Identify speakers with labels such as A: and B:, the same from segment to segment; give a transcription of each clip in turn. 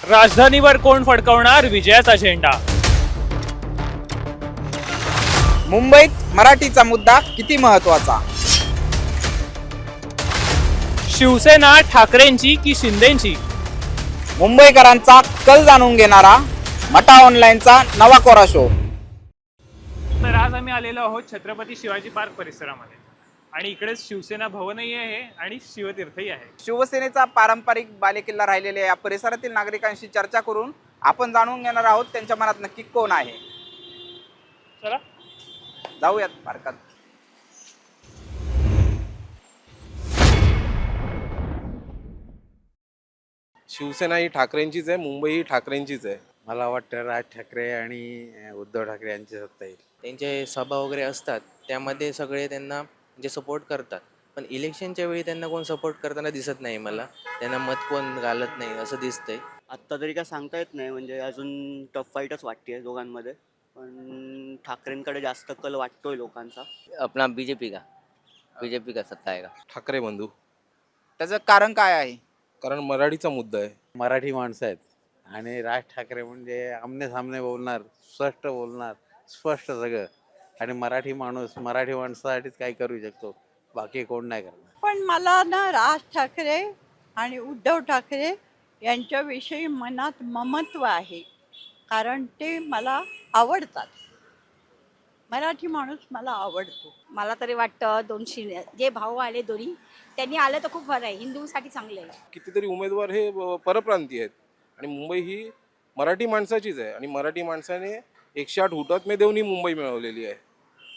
A: राजधानीवर कोण फडकवणार विजयाचा झेंडा?
B: मुंबईत मराठीचा मुद्दा किती महत्वाचा?
A: शिवसेना ठाकरेंची की शिंदेची?
B: मुंबईकरांचा कल जाणून घेणारा मटा ऑनलाईनचा नवा कोरा शो.
A: तर आज आम्ही आलेलो आहोत छत्रपती शिवाजी पार्क परिसरामध्ये आणि इकडेच शिवसेना भवनही आहे आणि शिवतीर्थही आहे.
B: शिवसेनेचा पारंपरिक बालेकिल्ला राहिलेल्या या परिसरातील नागरिकांशी चर्चा करून आपण जाणून घेणार आहोत त्यांच्या मनात नक्की कोण आहे.
A: चला
B: जाऊयात पार्कात.
C: शिवसेना ही ठाकरेंचीच आहे, मुंबई ही ठाकरेंचीच आहे.
D: मला वाटतं राज ठाकरे आणि उद्धव ठाकरे यांची सत्ता येईल.
E: त्यांचे सभा वगैरे असतात त्यामध्ये सगळे त्यांना म्हणजे सपोर्ट करतात, पण इलेक्शनच्या वेळी त्यांना कोण सपोर्ट करताना दिसत नाही. मला त्यांना मत कोण घालत नाही असं दिसतंय.
F: आत्ता तरी काय सांगता येत नाही, म्हणजे अजून टफ फाईटच वाटते दोघांमध्ये, पण ठाकरेंकडे जास्त कल वाटतोय लोकांचा.
G: अपना बीजेपी का सत्ता आएगा.
C: ठाकरे बंधू.
B: त्याचं कारण काय आहे?
C: कारण मराठीचा मुद्दा आहे.
D: मराठी माणसं आहेत आणि राज ठाकरे म्हणजे आमने सामने बोलणार, स्पष्ट बोलणार, स्पष्ट सगळं. आणि मराठी माणूस मराठी माणसासाठीच काय करू शकतो, बाकी कोण नाही करणार.
H: पण मला ना राज ठाकरे आणि उद्धव ठाकरे यांच्याविषयी मनात ममत्व आहे, कारण ते मला आवडतात. मराठी माणूस मला आवडतो.
I: मला तरी वाटतं जे भाऊ आले दोन्ही त्यांनी आलं तर खूप बरं आहे, हिंदूसाठी चांगलं आहे.
C: कितीतरी उमेदवार हे परप्रांतीय आहेत आणि मुंबई ही मराठी माणसाचीच आहे आणि मराठी माणसाने 108 हुतात्मे देऊन ही मुंबई मिळवलेली आहे.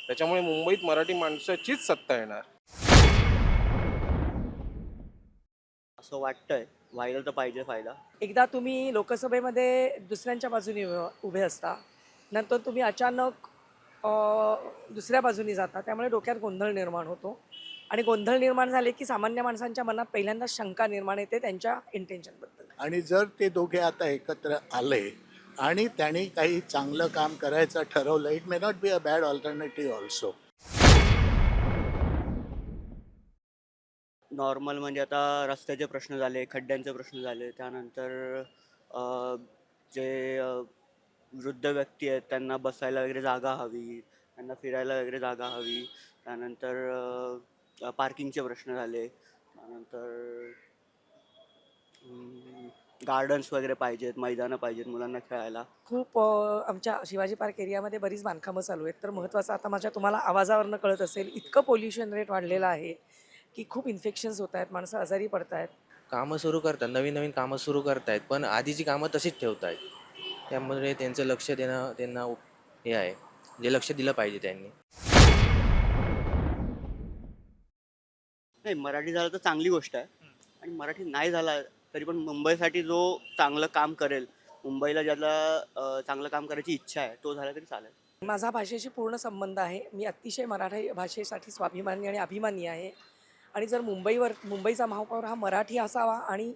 C: त्याच्यामुळे मुंबईत मराठी माणसाचीच सत्ता येणार
F: असं वाटतंय. व्हायला तर पाहिजे फायदा.
J: एकदा तुम्ही लोकसभेमध्ये दुसऱ्यांच्या बाजूने उभे असता, नंतर तुम्ही अचानक दुसऱ्या बाजूने जाता, त्यामुळे डोक्यात गोंधळ निर्माण होतो आणि गोंधळ निर्माण झाले की सामान्य माणसांच्या मनात पहिल्यांदा शंका निर्माण येते त्यांच्या इंटेन्शनबद्दल.
K: आणि जर ते दोघे आता एकत्र आले आणि त्यांनी काही चांगलं काम करायचं ठरवलं, it may not be a bad alternative also.
F: Normal म्हणजे आता रस्त्याचे प्रश्न झाले, खड्ड्यांचे प्रश्न झाले, त्यानंतर जे वृद्ध व्यक्ती आहेत त्यांना बसायला वगैरे जागा हवी, त्यांना फिरायला वगैरे जागा हवी, त्यानंतर पार्किंगचे प्रश्न झाले, त्यानंतर गार्डन्स वगैरे पाहिजेत, मैदानं पाहिजेत मुलांना खेळायला.
J: खूप आमच्या शिवाजी पार्क एरियामध्ये बरीच बांधकामं चालू आहेत. तर महत्त्वाचं आता माझ्या तुम्हाला आवाजावरनं कळत असेल, इतकं पोल्युशन रेट वाढलेलं आहे की खूप इन्फेक्शन्स होत आहेत, माणसं आजारी पडत आहेत.
E: कामं सुरू करतात, नवीन नवीन कामं सुरू करतायत, पण आधीची कामं तशीच ठेवत आहेत. त्यामुळे त्यांचं लक्ष देणं त्यांना हे आहे, जे लक्ष दिलं पाहिजे त्यांनी.
F: नाही, मराठी झालं तर चांगली गोष्ट आहे, आणि मराठी नाही झाला तरी पण मुंबईसाठी जो चांगलं काम करेल, मुंबईला ज्याला चांगलं काम करायची इच्छा आहे, तो झाला तरी चालेल.
J: माझा भाषेशी पूर्ण संबंध आहे. मी अतिशय मराठी भाषेसाठी स्वाभिमानी आणि अभिमानी आहे. आणि जर मुंबईचा महापौर हा मराठी असावा आणि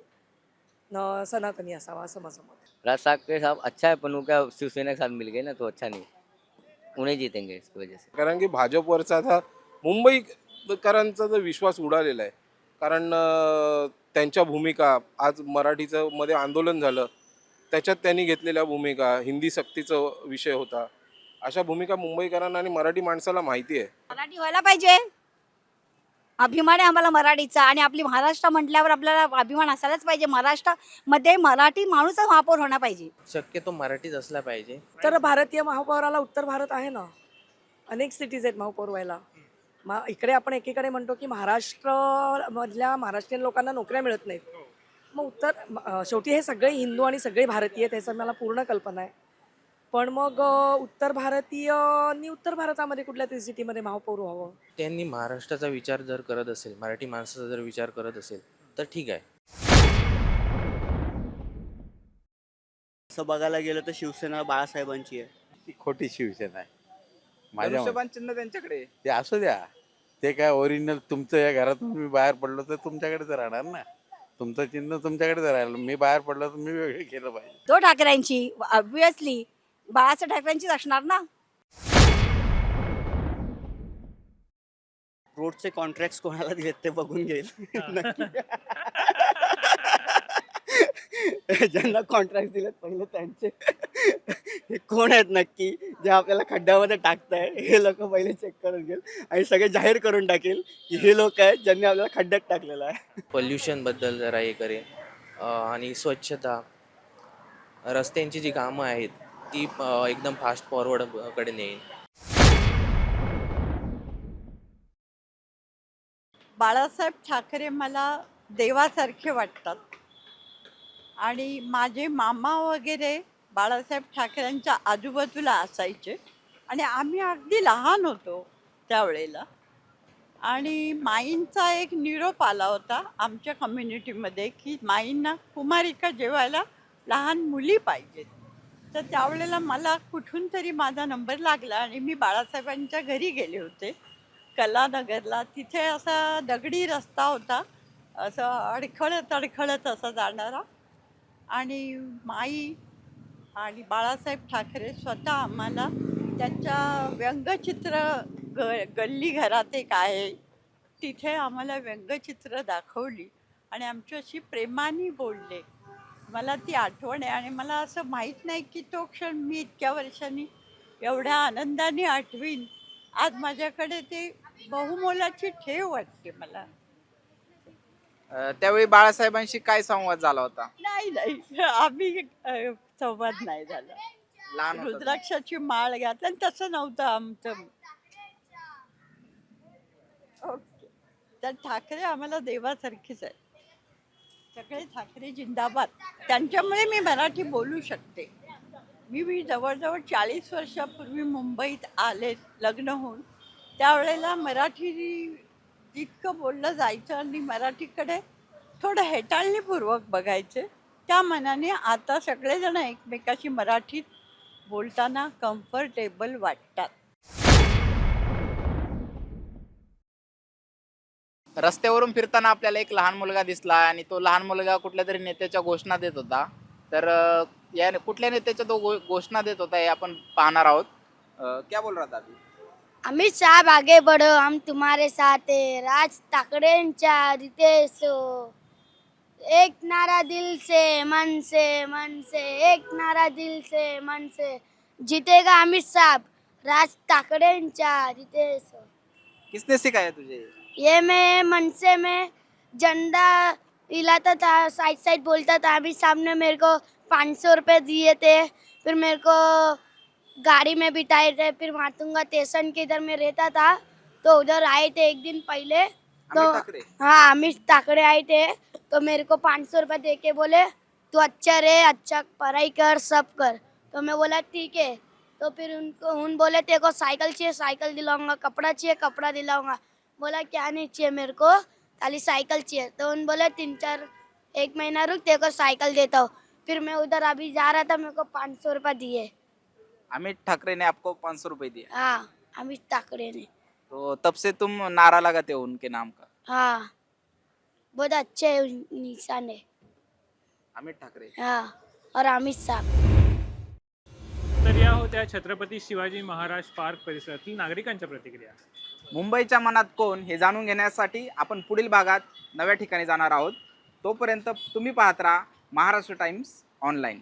J: सनातनी असावा असं माझं मत आहे.
G: राज ठाकरे साहब अच्छा है, पण वो क्या शिवसेना के साथ मिल गए ना, तो अच्छा नहीं, उन्हें जीतेंगे इसकी वजह से.
C: कारण की भाजपवरचा आता मुंबईकरांचा जो विश्वास उडालेला आहे. कारण त्यांच्या भूमिका, आज मराठीचं मध्ये आंदोलन झालं त्याच्यात त्यांनी घेतलेल्या भूमिका, हिंदी सक्तीचा विषय होता, अशा भूमिका मुंबईकरांना आणि मराठी माणसाला माहिती आहे.
I: मराठी व्हायला पाहिजे. अभिमान आहे आम्हाला मराठीचा, आणि आपली महाराष्ट्र म्हटल्यावर आपल्याला अभिमान असायलाच पाहिजे. महाराष्ट्रामध्ये मराठी माणूस महापौर होणार पाहिजे.
E: शक्यतो मराठीच असला पाहिजे.
J: तर भारतीय महापौराला उत्तर भारत आहे ना, अनेक सिटीज आहेत महापौर व्हायला. इकडे आपण एकीकडे म्हणतो की महाराष्ट्रामधल्या महाराष्ट्रीयन लोकांना नोकऱ्या मिळत नाहीत. मग शेवटी हे सगळे हिंदू आणि सगळे भारतीय, त्याचं मला पूर्ण कल्पना आहे. पण मग उत्तर भारतामध्ये कुठल्या तरी सिटीमध्ये महापौर व्हावं.
E: त्यांनी महाराष्ट्राचा विचार जर करत असेल, मराठी माणसाचा जर विचार करत असेल तर ठीक आहे.
F: असं बघायला गेलं तर शिवसेना बाळासाहेबांची आहे.
D: ती खोटी शिवसेना आहे माझ्या मते.
B: धनुष्यबाण चिन्ह त्यांच्याकडे.
D: ते असू द्या, ते काय ओरिजिनल तुमचं, या घरातून मी बाहेर पडलो तर तुमच्याकडेच राहणार ना, तुमचं चिन्ह तुमच्याकडेच राहिलं. मी बाहेर पडलो तर मी वेगळं केलं पाहिजे.
I: तो ठाकरेंची ऑब्विसली बाळासाहेब ठाकरेंचीच असणार ना.
F: रोडचे कॉन्ट्रॅक्ट कोणाला दिलेत ते बघून घेईल. नक्की. ज्यांना कॉन्ट्रॅक्ट दिलेत पहिले त्यांचे हे कोण आहेत नक्की जे आपल्याला खड्ड्यामध्ये टाकताय, हे लोक पहिले चेक करून घेईल आणि सगळे जाहीर करून टाकेल की हे लोक आहेत ज्यांनी आपल्याला खड्ड्यात टाकलेलं आहे.
E: पोल्युशनबद्दल जरा हे करेन आणि स्वच्छता, रस्त्यांची जी कामं आहेत ती एकदम फास्ट फॉरवर्डकडे नेईन.
H: बाळासाहेब ठाकरे मला देवासारखे वाटतात आणि माझे मामा वगैरे बाळासाहेब ठाकरेंच्या आजूबाजूला असायचे आणि आम्ही अगदी लहान होतो त्यावेळेला. आणि माईंचा एक निरोप आला होता आमच्या कम्युनिटीमध्ये की माईंना कुमारिका जेवायला लहान मुली पाहिजेत. तर त्यावेळेला मला कुठून तरी माझा नंबर लागला आणि मी बाळासाहेबांच्या घरी गेले होते कलानगरला. तिथे असा दगडी रस्ता होता, असं अडखळत असा जाणारा. आणि माई आणि बाळासाहेब ठाकरे स्वतः आम्हाला त्यांच्या व्यंगचित्र गल्ली घरात एक आहे तिथे आम्हाला व्यंगचित्र दाखवली आणि आमच्याशी प्रेमाने बोलले. मला ती आठवण आहे आणि मला असं माहीत नाही की तो क्षण मी इतक्या वर्षांनी एवढ्या आनंदाने आठवीन. आज माझ्याकडे ते बहुमोलाची ठेव वाटते मला.
B: त्यावेळी बाळासाहेबांशी काय संवाद झाला होता?
H: नाही आम्ही संवाद नाही झाला.
B: लहान होता.
H: रुद्राक्षाची माळ घातली आणि तसं नव्हतं आमचं. ओके. तर ठाकरे आम्हाला देवासारखीच आहे. सगळे ठाकरे जिंदाबाद. त्यांच्यामुळे मी मराठी बोलू शकते. मी जवळजवळ 40 वर्षापूर्वी मुंबईत आले लग्न होऊन. त्यावेळेला मराठी जितकं बोललं जायचं आणि मराठीकडे थोडं हेटाळणीपूर्वक बघायचे. त्या मनाने आता सगळेजण एकमेकाशी मराठीत बोलताना कम्फर्टेबल वाटतात.
B: रस्त्यावरून फिरताना आपल्याला एक लहान मुलगा दिसला आणि तो लहान मुलगा कुठल्या तरी नेत्याच्या घोषणा देत होता. तर या कुठल्या नेत्याच्या तो घोषणा देत होता हे आपण पाहणार आहोत. क्या बोल रहा था अभी?
I: अमित साहब आगे बढ़ो, हम तुम्हारे साथ है. राज ठाकरेंच्या रितेश हो. एक नारा दिल से मन से, मन से एक नारा दिल से मन से. जीतेगा अमित साहब, राज ठाकरेंच्या रितेश हो.
B: किसने सिखाया तुझे?
I: ये मैं मनसे में झंडा हिलाता था, साइड साइड बोलता था. अभी सामने मेरे को 500 रुपये दिए थे. फिर मेरे को गाड़ी में बिठाए थे. फिर मातुंगा स्टेशन के इधर में रहता था तो उधर आए थे एक दिन पहले. तो
B: अमित ठाकरे?
I: हाँ, अमित ठाकरे आए थे तो मेरे को 500 रुपये दे के बोले तू अच्छा रहे, अच्छा पढ़ाई कर, सब कर. तो मैं बोला ठीक है. तो फिर उन बोले तेरे को साइकिल चाहिए, साइकिल दिलाऊंगा. कपड़ा चाहिए, कपड़ा दिलाऊंगा. बोला क्या नहीं चाहिए मेरे को, खाली साइकिल चाहिए. तो उन बोले 1 महीना रुक, तेरे को साइकिल देता हूँ. फिर मैं उधर अभी जा रहा था, मेरे को 500 रुपये दिए.
B: अमित ठाकरे ने आपको 500 रुपए दिए?
I: हाँ, अमित ठाकरे ने.
B: तो तब से तुम नारा लगाते हो उनके नाम का?
I: हाँ, बहुत अच्छे निशान है.
B: अमित ठाकरे.
I: हाँ, और अमित साहब.
A: तर या होत्या छत्रपती शिवाजी महाराज पार्क परिसरातील नागरिकांच्या प्रतिक्रिया.
B: मुंबईच्या मनात कोण हे जाणून घेण्यासाठी आपण पुढील भागात नव्या ठिकाणी जाणार आहोत. तोपर्यंत तुम्ही पाहत राहा महाराष्ट्र टाइम्स ऑनलाईन.